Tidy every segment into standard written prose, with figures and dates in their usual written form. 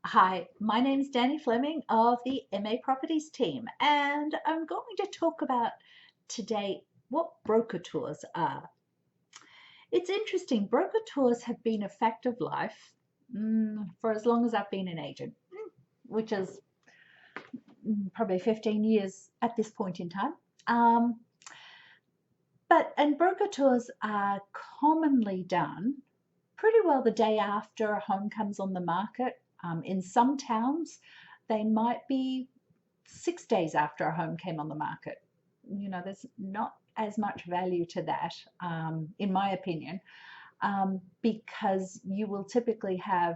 Hi, my name's Danny Fleming of the MA Properties team, and I'm going to talk about today what broker tours are. It's interesting, broker tours have been a fact of life for as long as I've been an agent, which is probably 15 years at this point in time. Um, and broker tours are commonly done pretty well the day after a home comes on the market. In some towns, they might be 6 days after a home came on the market. There's not as much value to that, in my opinion, because you will typically have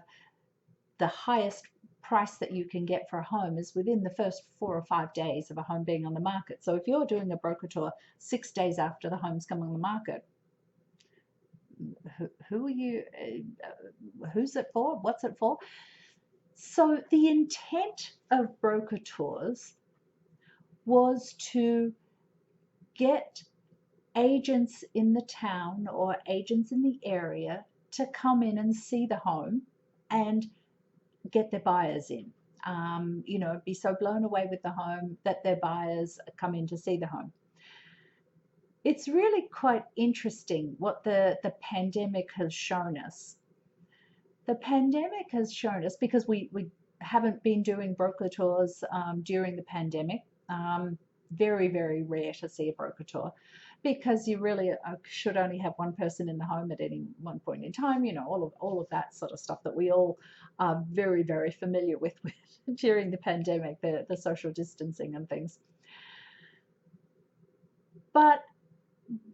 the highest price that you can get for a home is within the first 4 or 5 days of a home being on the market. So if you're doing a broker tour 6 days after the home's come on the market, who are you? Who's it for? What's it for? So the intent of broker tours was to get agents in the town or agents in the area to come in and see the home and get their buyers in. Be so blown away with the home that their buyers come in to see the home. It's really quite interesting what the pandemic has shown us. The pandemic has shown us, because we haven't been doing broker tours during the pandemic. Very, very rare to see a broker tour, because you really should only have one person in the home at any one point in time. All of that sort of stuff that we all are very, very familiar with during the pandemic, the social distancing and things. But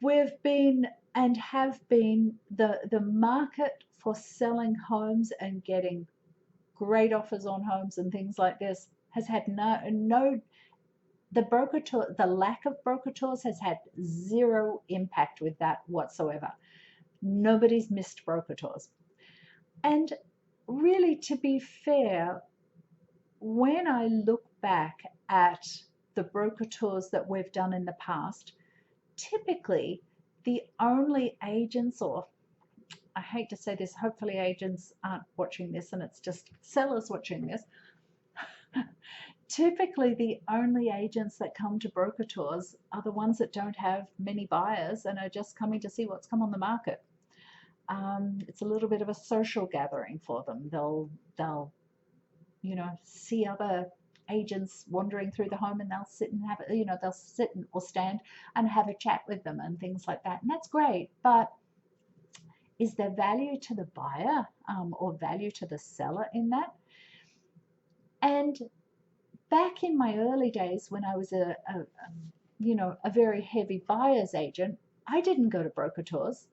we've been and have been the market for selling homes and getting great offers on homes and things like this has had no the broker tour, the lack of broker tours has had zero impact with that whatsoever. Nobody's missed broker tours. And really, to be fair, when I look back at the broker tours that we've done in the past, typically the only agents, or I hate to say this, hopefully agents aren't watching this and it's just sellers watching this. Typically, the only agents that come to broker tours are the ones that don't have many buyers and are just coming to see what's come on the market. It's a little bit of a social gathering for them. They'll see other agents wandering through the home, and they'll sit and have they'll sit or stand and have a chat with them and things like that, and that's great. But is there value to the buyer, or value to the seller in that? And back in my early days, when I was a very heavy buyer's agent, I didn't go to broker tours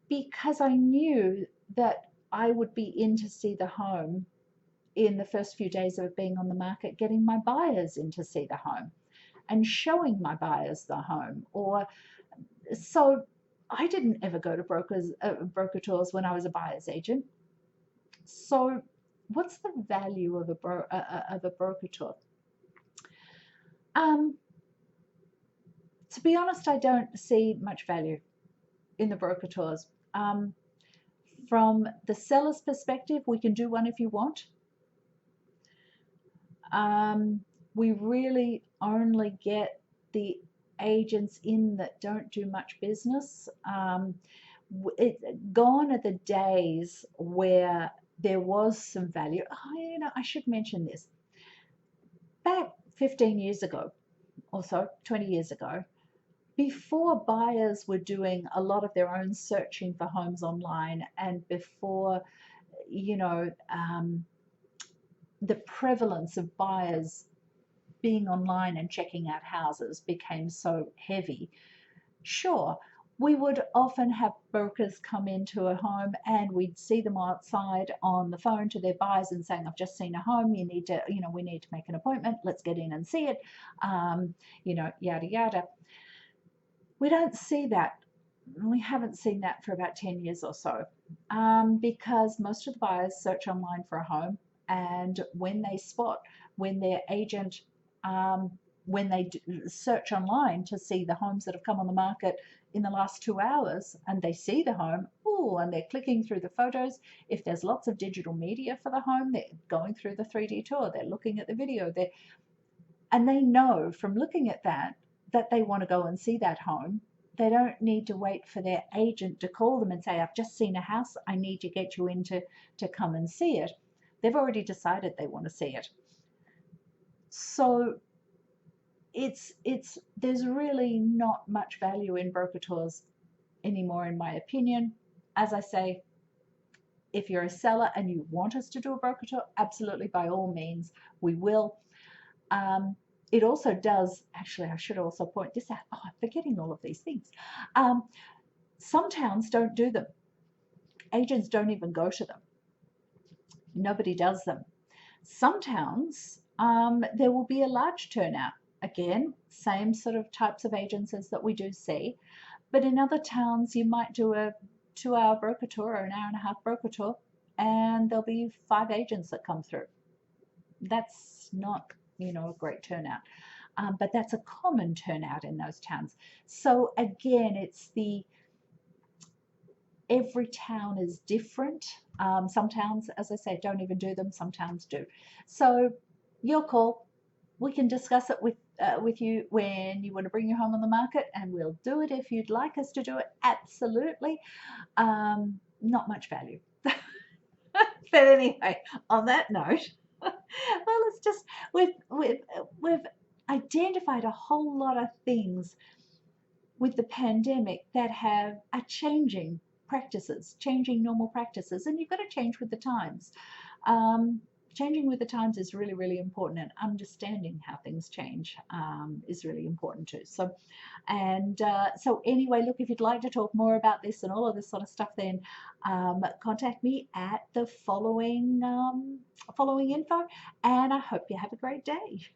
because I knew that I would be in to see the home in the first few days of it being on the market, getting my buyers in to see the home and showing my buyers the home. So I didn't ever go to broker tours when I was a buyer's agent. So what's the value of a broker tour? To be honest, I don't see much value in the broker tours. From the seller's perspective, we can do one if you want. We really only get the agents in that don't do much business. Gone are the days where there was some value. I should mention this. Back 15 years ago or so, 20 years ago, before buyers were doing a lot of their own searching for homes online, and before the prevalence of buyers being online and checking out houses became so heavy, sure, we would often have brokers come into a home and we'd see them outside on the phone to their buyers and saying, I've just seen a home, we need to make an appointment, let's get in and see it, yada, yada. We don't see that. We haven't seen that for about 10 years or so, because most of the buyers search online for a home, and when their agent, when they search online to see the homes that have come on the market in the last 2 hours and they see the home, cool, and they're clicking through the photos. If there's lots of digital media for the home, they're going through the 3D tour, they're looking at the video, and they know from looking at that they want to go and see that home. They don't need to wait for their agent to call them and say, I've just seen a house, I need to get you in to come and see it. They've already decided they want to see it. So there's really not much value in broker tours anymore, in my opinion. As I say, if you're a seller and you want us to do a broker tour, absolutely, by all means, we will. It also does, actually, I should also point this out. Oh, I'm forgetting all of these things. Some towns don't do them. Agents don't even go to them. Nobody does them. Some towns, there will be a large turnout. Again, same sort of types of agencies that we do see. But in other towns, you might do a 2-hour broker tour or an hour-and-a-half broker tour, and there'll be 5 agents that come through. That's not, a great turnout. But that's a common turnout in those towns. So again, every town is different. Some towns, as I say, don't even do them. Some towns do. So your call. We can discuss it with you when you want to bring your home on the market, and we'll do it if you'd like us to do it. Absolutely. Not much value. But anyway, on that note, well, it's just we've identified a whole lot of things with the pandemic that are changing practices, changing normal practices, and you've got to change with the times. Changing with the times is really, really important, and understanding how things change is really important too. So anyway, look, if you'd like to talk more about this and all of this sort of stuff, then contact me at the following info, and I hope you have a great day.